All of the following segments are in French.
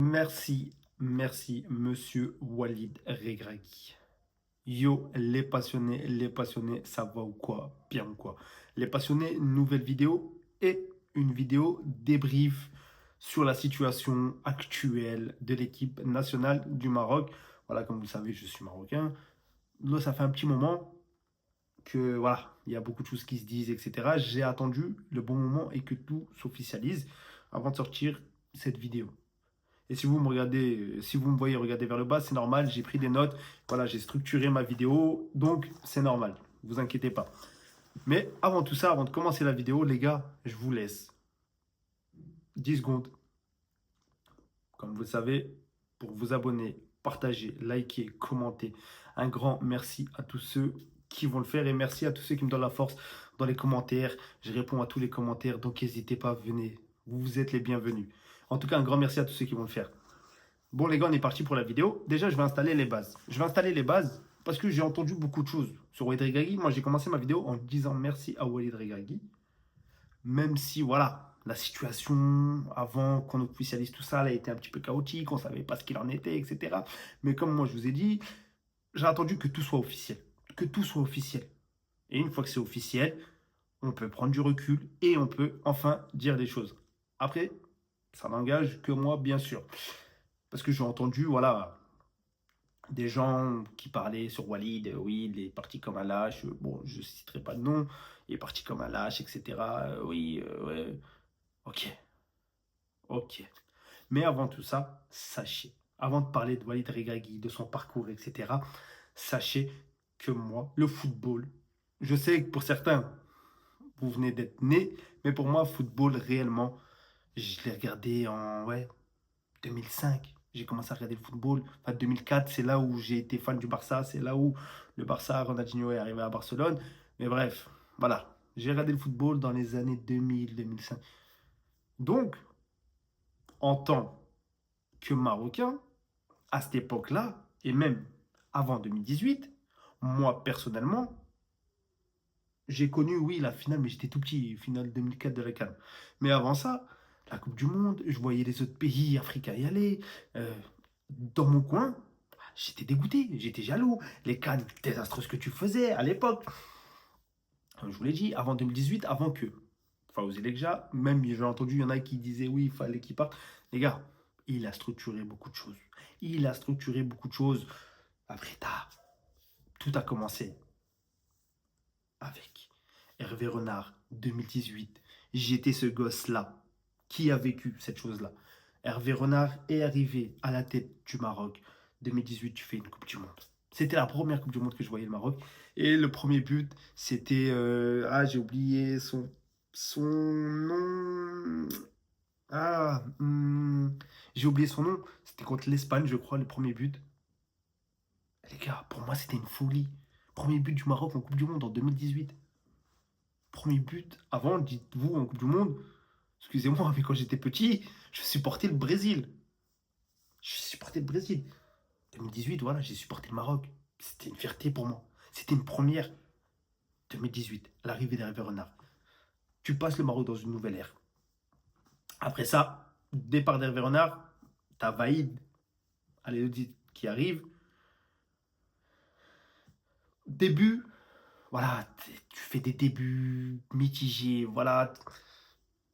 Merci, monsieur Walid Regragui. Yo, les passionnés, ça va ou quoi? Bien ou quoi? Les passionnés, nouvelle vidéo et une vidéo débrief sur la situation actuelle de l'équipe nationale du Maroc. Voilà, comme vous le savez, je suis marocain. Là, ça fait un petit moment que, voilà, il y a beaucoup de choses qui se disent, etc. J'ai attendu le bon moment et que tout s'officialise avant de sortir cette vidéo. Et si vous me regardez, si vous me voyez regarder vers le bas, c'est normal, j'ai pris des notes, voilà, j'ai structuré ma vidéo, donc c'est normal, vous inquiétez pas. Mais avant tout ça, avant de commencer la vidéo, les gars, je vous laisse 10 secondes, comme vous le savez, pour vous abonner, partager, liker, commenter. Un grand merci à tous ceux qui vont le faire et merci à tous ceux qui me donnent la force dans les commentaires. Je réponds à tous les commentaires, donc n'hésitez pas, venez, vous êtes les bienvenus. En tout cas, un grand merci à tous ceux qui vont le faire. Bon les gars, on est parti pour la vidéo. Déjà, je vais installer les bases. Je vais installer les bases parce que j'ai entendu beaucoup de choses sur Walid Regragui. Moi, j'ai commencé ma vidéo en disant merci à Walid Regragui. Même si, voilà, la situation avant qu'on officialise tout ça, elle a été un petit peu chaotique. On ne savait pas ce qu'il en était, etc. Mais comme moi, je vous ai dit, j'ai attendu que tout soit officiel. Que tout soit officiel. Et une fois que c'est officiel, on peut prendre du recul et on peut enfin dire des choses. Après, ça n'engage que moi, bien sûr. Parce que j'ai entendu, voilà, des gens qui parlaient sur Walid, oui, il est parti comme un lâche, bon, je ne citerai pas de nom, il est parti comme un lâche, etc. Oui, ouais, ok, ok. Mais avant tout ça, sachez, avant de parler de Walid Regragui, de son parcours, etc., sachez que moi, le football, je sais que pour certains, vous venez d'être nés, mais pour moi, football, réellement, je l'ai regardé en, ouais, 2005, j'ai commencé à regarder le football. Enfin, 2004, c'est là où j'ai été fan du Barça. C'est là où le Barça, Ronaldinho est arrivé à Barcelone. Mais bref, voilà. J'ai regardé le football dans les années 2000, 2005. Donc, en tant que Marocain, à cette époque-là, et même avant 2018, moi, personnellement, j'ai connu, oui, la finale, mais j'étais tout petit, finale 2004 de la CAN. Mais avant ça, la Coupe du Monde, je voyais les autres pays africains y aller. Euh, dans mon coin, j'étais dégoûté, j'étais jaloux. Les CAN, désastreux ce que tu faisais à l'époque. Je vous l'ai dit, avant 2018, avant que Fawzi Lekja, même j'ai entendu, il y en a qui disaient oui, il fallait qu'il parte. Les gars, il a structuré beaucoup de choses. Il a structuré beaucoup de choses. Après, tout a commencé avec Hervé Renard, 2018. J'étais ce gosse-là qui a vécu cette chose-là. Hervé Renard est arrivé à la tête du Maroc. 2018, tu fais une Coupe du Monde. C'était la première Coupe du Monde que je voyais le Maroc. Et le premier but, c'était... j'ai oublié son nom. J'ai oublié son nom. C'était contre l'Espagne, je crois, le premier but. Les gars, pour moi, c'était une folie. Premier but du Maroc en Coupe du Monde en 2018. Premier but, avant, dites-vous, en Coupe du Monde, excusez-moi, mais quand j'étais petit, je supportais le Brésil. Je supportais le Brésil. 2018, voilà, j'ai supporté le Maroc. C'était une fierté pour moi. C'était une première. 2018, l'arrivée d'Hervé Renard. Tu passes le Maroc dans une nouvelle ère. Après ça, départ d'Hervé Renard, t'as Vaïd, allez, qui arrive. Début, voilà, tu fais des débuts mitigés, voilà.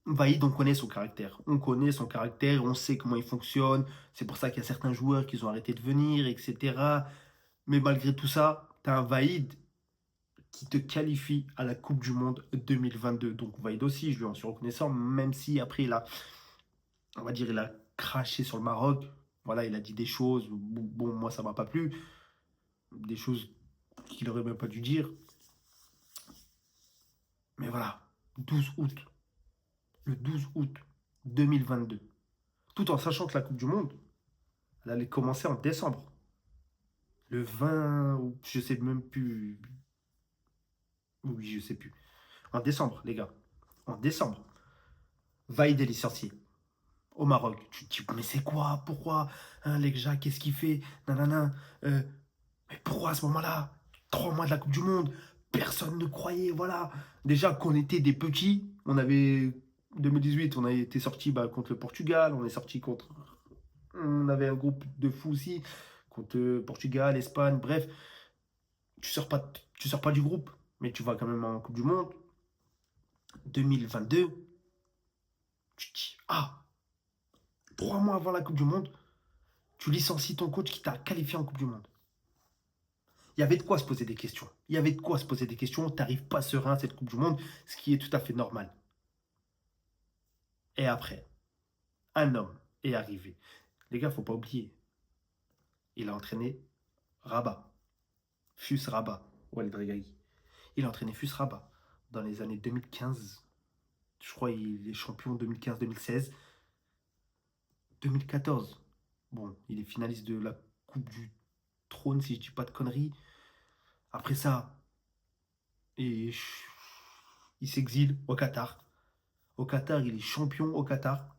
Vaïd, on connaît son caractère. On connaît son caractère, on sait comment il fonctionne. C'est pour ça qu'il y a certains joueurs qui ont arrêté de venir, etc. Mais malgré tout ça, tu as un Vaïd qui te qualifie à la Coupe du Monde 2022. Donc Vaïd aussi, je lui en suis reconnaissant, même si après, on va dire, il a craché sur le Maroc. Voilà, il a dit des choses, bon moi, ça m'a pas plu. Des choses qu'il aurait même pas dû dire. Mais voilà, 12 août, le 12 août 2022. Tout en sachant que la Coupe du Monde, elle allait commencer en décembre. Le 20, ou je sais même plus. Oui, je sais plus. En décembre, les gars. En décembre. Vaïd est licencié au Maroc. Tu te dis, mais c'est quoi? Pourquoi? Hein, les gars, qu'est-ce qu'il fait? Nanana. Mais pourquoi à ce moment-là? 3 mois de la Coupe du Monde. Personne ne croyait, voilà. Déjà qu'on était des petits, on avait 2018, on a été sorti contre le Portugal, on est sorti contre on avait un groupe de fous aussi, contre Portugal, Espagne, bref. Tu sors pas du groupe, mais tu vas quand même en Coupe du Monde. 2022, tu te dis, ah, 3 mois avant la Coupe du Monde, tu licencies ton coach qui t'a qualifié en Coupe du Monde. Il y avait de quoi se poser des questions. Il y avait de quoi se poser des questions. Tu n'arrives pas serein à cette Coupe du Monde, ce qui est tout à fait normal. Et après, un homme est arrivé. Les gars, il ne faut pas oublier. Il a entraîné Rabat. FUS Rabat, Walid Regragui. Il a entraîné FUS Rabat dans les années 2015. Je crois qu'il est champion 2015-2016. 2014. Bon, il est finaliste de la Coupe du Trône, si je ne dis pas de conneries. Après ça, il s'exile au Qatar. Au Qatar, il est champion au Qatar.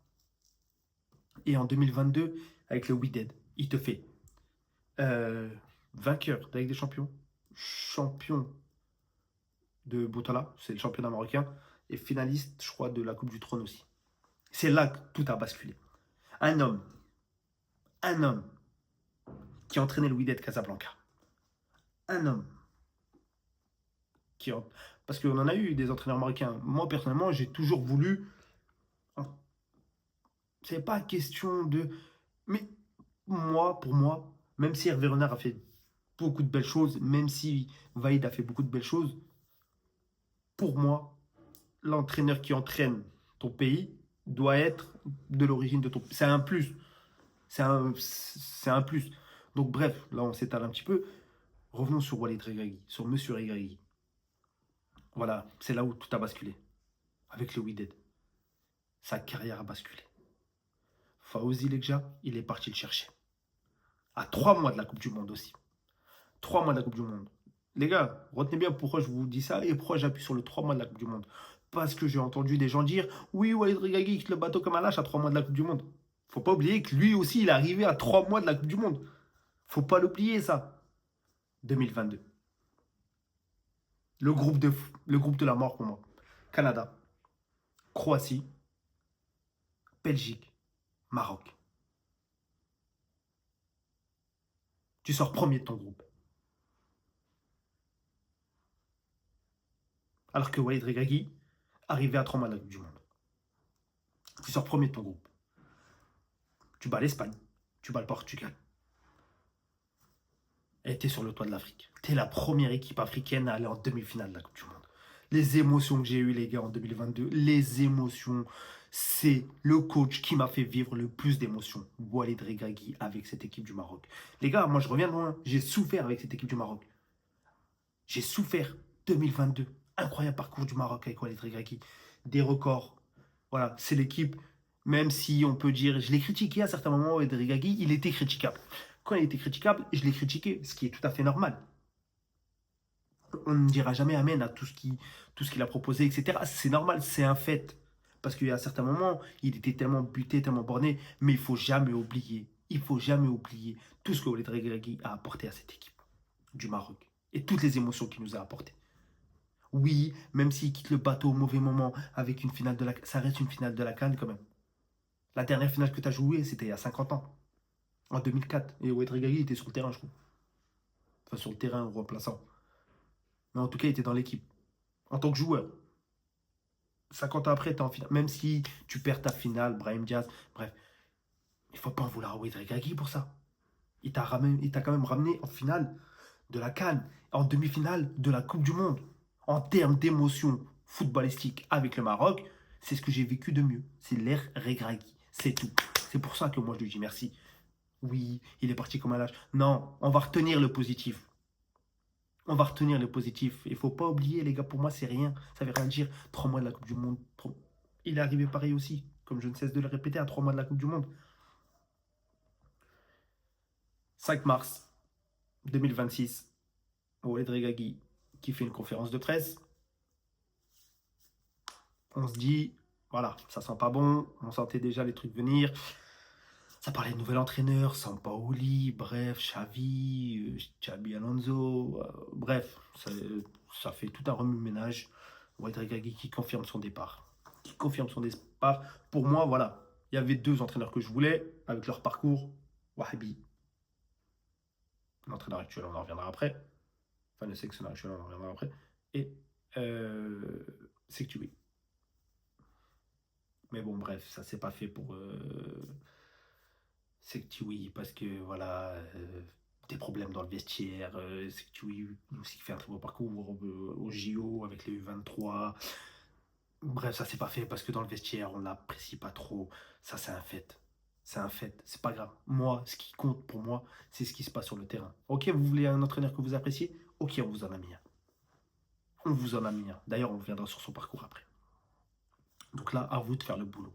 Et en 2022, avec le Wydad, il te fait vainqueur de la Ligue des Champions, champion de Boutala, c'est le championnat marocain, et finaliste, je crois, de la Coupe du Trône aussi. C'est là que tout a basculé. Un homme qui a entraîné le Wydad Casablanca. Un homme qui a... Parce qu'on en a eu des entraîneurs marocains. Moi, personnellement, j'ai toujours voulu... C'est pas question de... Mais pour moi, même si Hervé Renard a fait beaucoup de belles choses, même si Vaïd a fait beaucoup de belles choses, pour moi, l'entraîneur qui entraîne ton pays doit être de l'origine de ton pays. C'est un plus. C'est un plus. Donc bref, là on s'étale un petit peu. Revenons sur Walid Regragui, sur Monsieur Regragui. Voilà, c'est là où tout a basculé. Avec le Wydad. Sa carrière a basculé. Fawzi Lekja, il est parti le chercher. À 3 mois de la Coupe du Monde aussi. 3 mois de la Coupe du Monde. Les gars, retenez bien pourquoi je vous dis ça et pourquoi j'appuie sur le 3 mois de la Coupe du Monde. Parce que j'ai entendu des gens dire oui, Walid Regragui quitte le bateau comme un lâche à 3 mois de la Coupe du Monde. Faut pas oublier que lui aussi, il est arrivé à 3 mois de la Coupe du Monde. Faut pas l'oublier, ça. 2022. Le groupe de la mort pour moi. Canada, Croatie, Belgique, Maroc. Tu sors premier de ton groupe. Alors que Walid Regragui arrivait à 3 mois de la Coupe du Monde. Tu sors premier de ton groupe. Tu bats l'Espagne, tu bats le Portugal. Et t'es sur le toit de l'Afrique. T'es la première équipe africaine à aller en demi-finale de la Coupe du Monde. Les émotions que j'ai eues, les gars, en 2022, les émotions, c'est le coach qui m'a fait vivre le plus d'émotions. Walid Regragui avec cette équipe du Maroc. Les gars, moi je reviens de loin. J'ai souffert avec cette équipe du Maroc. J'ai souffert 2022. Incroyable parcours du Maroc avec Walid Regragui. Des records. Voilà, c'est l'équipe. Même si on peut dire, je l'ai critiqué à certains moments, Walid Regragui, il était critiquable. Quand il était critiquable, je l'ai critiqué, ce qui est tout à fait normal. On ne dira jamais amen à tout ce qu'il a proposé, etc. C'est normal, c'est un fait. Parce qu'à certains moments, il était tellement buté, tellement borné, mais il faut jamais oublier tout ce que Walid Regragui a apporté à cette équipe du Maroc et toutes les émotions qu'il nous a apportées. Oui, même s'il quitte le bateau au mauvais moment avec une finale de la... Ça reste une finale de la CAN quand même. La dernière finale que tu as jouée, c'était il y a 50 ans. En 2004. Et Walid Regragui était sur le terrain, je crois. Enfin, sur le terrain, en remplaçant. Mais en tout cas, il était dans l'équipe. En tant que joueur. 50 ans après, tu es en finale. Même si tu perds ta finale, Brahim Diaz, bref. Il ne faut pas en vouloir à Walid Regragui pour ça. Il t'a quand même ramené en finale de la CAN, en demi-finale de la Coupe du Monde. En termes d'émotion footballistique avec le Maroc, c'est ce que j'ai vécu de mieux. C'est l'ère Regragui. C'est tout. C'est pour ça que moi je lui dis merci. Oui, il est parti comme un lâche. Non, on va retenir le positif. On va retenir le positif. Il ne faut pas oublier, les gars, pour moi, c'est rien. Ça ne veut rien dire. 3 mois de la Coupe du Monde. Il est arrivé pareil aussi, comme je ne cesse de le répéter, à 3 mois de la Coupe du Monde. 5 mars 2026, Walid Regragui qui fait une conférence de presse. On se dit, voilà, ça sent pas bon. On sentait déjà les trucs venir. Ça parlait de nouvel entraîneur, Sampaoli, bref, Xabi Alonso, bref, ça fait tout un remue-ménage. Walid Regragui qui confirme son départ. Pour moi, voilà, il y avait 2 entraîneurs que je voulais, avec leur parcours. Wahabi, l'entraîneur actuel, on en reviendra après. Enfin, le sélectionneur actuel, on en reviendra après. Et Sektoui. Mais bon, bref, ça s'est pas fait pour Sektoui parce que voilà, des problèmes dans le vestiaire. Sektoui aussi qui fait un très beau parcours au JO avec les U23. Bref, ça s'est pas fait parce que dans le vestiaire, on l'apprécie pas trop. Ça, c'est un fait. C'est un fait. C'est pas grave. Moi, ce qui compte pour moi, c'est ce qui se passe sur le terrain. Ok, vous voulez un entraîneur que vous appréciez? Ok, on vous en a mis un. On vous en a mis un. D'ailleurs, on reviendra sur son parcours après. Donc là, à vous de faire le boulot.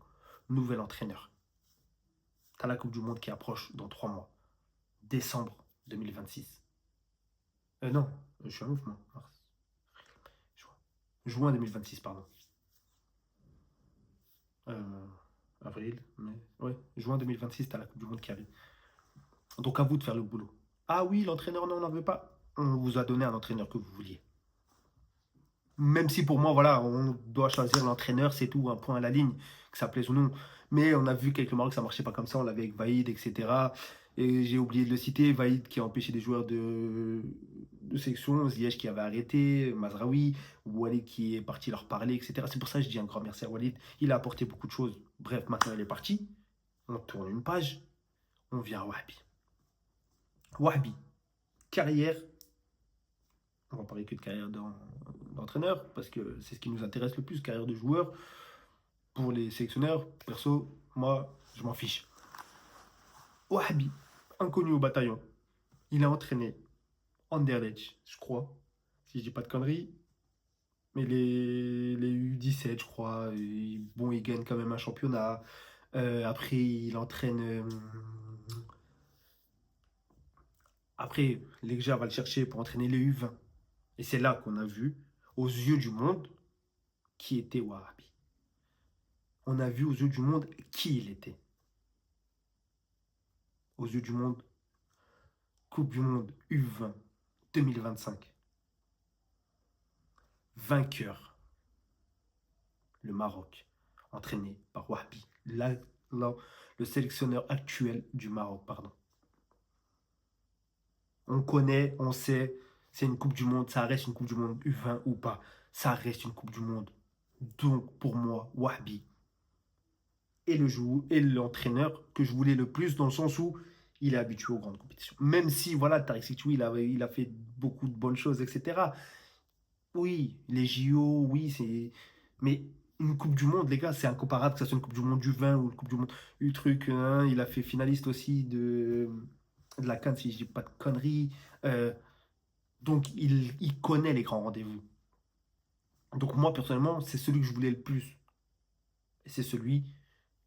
Nouvel entraîneur. T'as la Coupe du Monde qui approche dans 3 mois. Décembre 2026. Non, je suis un ouf, moi. Mars. Juin. Juin 2026, pardon. Euh, avril, mai. Ouais, juin 2026, t'as la Coupe du Monde qui arrive. Donc à vous de faire le boulot. Ah oui, l'entraîneur, non, on n'en veut pas. On vous a donné un entraîneur que vous vouliez. Même si pour moi, voilà, on doit choisir l'entraîneur, c'est tout, un point à la ligne, que ça plaise ou non. Mais on a vu qu'avec le Maroc, ça marchait pas comme ça, on l'avait avec Vaïd, etc. Et j'ai oublié de le citer, Vaïd qui a empêché des joueurs de sélection, Ziyech qui avait arrêté, Mazraoui, Walid qui est parti leur parler, etc. C'est pour ça que je dis un grand merci à Walid. Il a apporté beaucoup de choses. Bref, maintenant il est parti. On tourne une page, on vient à Wahabi. Wahabi, carrière, on va parler que de carrière d'entraîneur, parce que c'est ce qui nous intéresse le plus, carrière de joueur. Pour les sélectionneurs, perso, moi, je m'en fiche. Wahabi, inconnu au bataillon, il a entraîné Anderlecht, je crois, si je dis pas de conneries. Mais les U17, je crois, bon, il gagne quand même un championnat. Après, il entraîne. Après, Legja va le chercher pour entraîner les U20. Et c'est là qu'on a vu, aux yeux du monde, qui était Wahabi. On a vu aux yeux du monde qui il était. Aux yeux du monde, Coupe du Monde U20 2025. Vainqueur, le Maroc, entraîné par Wahabi, le sélectionneur actuel du Maroc, pardon. On connaît, on sait, c'est une Coupe du Monde, ça reste une Coupe du Monde U20 ou pas, ça reste une Coupe du Monde. Donc pour moi, Wahabi est le joueur et l'entraîneur que je voulais le plus dans le sens où il est habitué aux grandes compétitions. Même si voilà, Tariq Sektoui, il a fait beaucoup de bonnes choses, etc. Oui, les JO, oui, c'est. Mais une Coupe du Monde, les gars, c'est incomparable que ce soit une Coupe du Monde du 20 ou une Coupe du Monde du truc. Hein, il a fait finaliste aussi de la CAN, si je dis pas de conneries. Euh, donc, il connaît les grands rendez-vous. Donc, moi, personnellement, c'est celui que je voulais le plus. Et c'est celui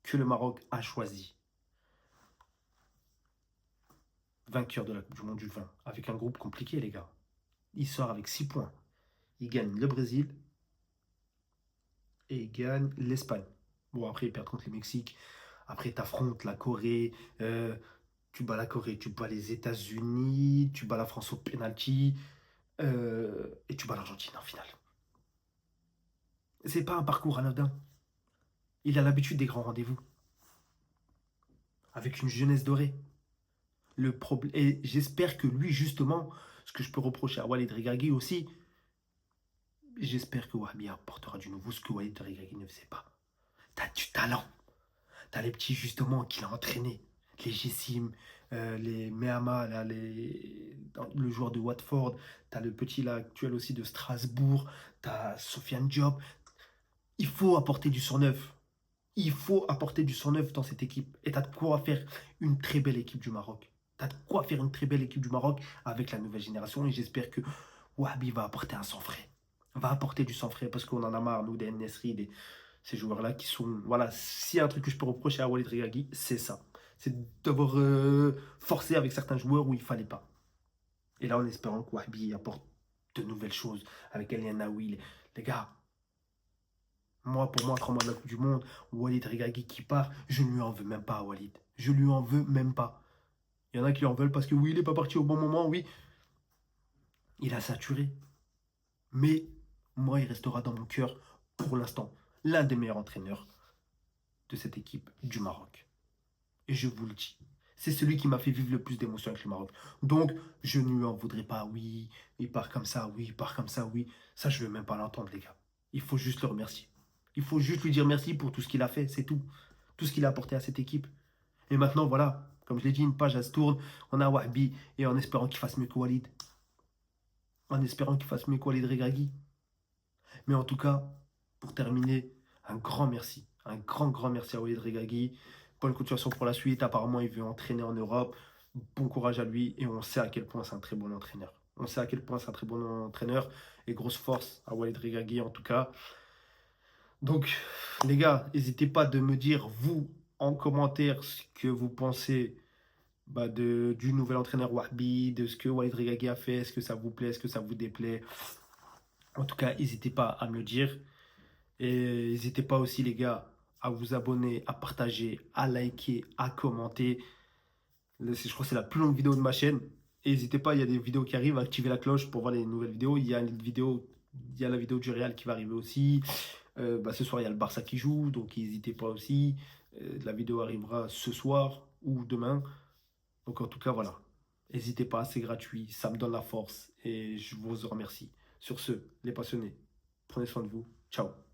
que le Maroc a choisi. Vainqueur de la Coupe du Monde du 20. Avec un groupe compliqué, les gars. Il sort avec 6 points. Il gagne le Brésil et il gagne l'Espagne. Bon, après, il perd contre le Mexique. Après, tu affrontes la Corée. Tu bats la Corée, tu bats les États-Unis, tu bats la France au penalty. Et tu bats l'Argentine en finale. C'est pas un parcours anodin. Il a l'habitude des grands rendez-vous. Avec une jeunesse dorée. Et j'espère que lui, justement, ce que je peux reprocher à Walid Regragui aussi, j'espère que Wahabi apportera du nouveau, ce que Walid Regragui ne faisait pas. T'as du talent. T'as les petits, justement, qu'il a entraînés. Les Jessim, les Mehama, là, le joueur de Watford. T'as le petit, là, actuel aussi de Strasbourg. T'as Sofiane Diop. Il faut apporter du sang neuf. Il faut apporter du sang neuf dans cette équipe. Et t'as de quoi faire une très belle équipe du Maroc. T'as de quoi faire une très belle équipe du Maroc avec la nouvelle génération. Et j'espère que Wahabi va apporter un sang frais. Va apporter du sang frais parce qu'on en a marre, nous, des Nesri, ces joueurs-là qui sont. Voilà, s'il y a un truc que je peux reprocher à Walid Regragui, c'est ça. C'est d'avoir forcé avec certains joueurs où il fallait pas. Et là, en espérant que Wahabi apporte de nouvelles choses avec El Naoui. Les gars, moi, pour moi, 3 mois de la Coupe du Monde, Walid Regragui qui part, je ne lui en veux même pas à Walid. Je lui en veux même pas. Il y en a qui en veulent parce que oui, il n'est pas parti au bon moment, oui. Il a saturé. Mais moi, il restera dans mon cœur pour l'instant l'un des meilleurs entraîneurs de cette équipe du Maroc. Et je vous le dis, C'est celui qui m'a fait vivre le plus d'émotions avec le Maroc. Donc, je ne lui en voudrais pas. Oui, il part comme ça, oui, il part comme ça, oui. Ça, je ne veux même pas l'entendre, les gars. Il faut juste le remercier. Il faut juste lui dire merci pour tout ce qu'il a fait, c'est tout. Tout ce qu'il a apporté à cette équipe. Et maintenant, voilà, comme je l'ai dit, une page, elle se tourne. On a Wahbi et en espérant qu'il fasse mieux que Walid. En espérant qu'il fasse mieux que Walid Regragui. Mais en tout cas, pour terminer, un grand merci. Un grand, grand merci à Walid Regragui. Bonne continuation pour la suite. Apparemment, il veut entraîner en Europe. Bon courage à lui. Et on sait à quel point c'est un très bon entraîneur. On sait à quel point c'est un très bon entraîneur. Et grosse force à Walid Regragui, en tout cas. Donc, les gars, n'hésitez pas de me dire, vous, en commentaire, ce que vous pensez du nouvel entraîneur Wahbi, de ce que Walid Regragui a fait. Est-ce que ça vous plaît? Est-ce que ça vous déplaît? En tout cas, n'hésitez pas à me le dire. Et n'hésitez pas aussi, les gars, à vous abonner, à partager, à liker, à commenter. Je crois que c'est la plus longue vidéo de ma chaîne. Et n'hésitez pas, il y a des vidéos qui arrivent, activez la cloche pour voir les nouvelles vidéos. Il y a la vidéo du Real qui va arriver aussi. Ce soir, il y a le Barça qui joue, donc n'hésitez pas aussi. La vidéo arrivera ce soir ou demain. Donc en tout cas, voilà. N'hésitez pas, c'est gratuit, ça me donne la force et je vous remercie. Sur ce, les passionnés, prenez soin de vous. Ciao.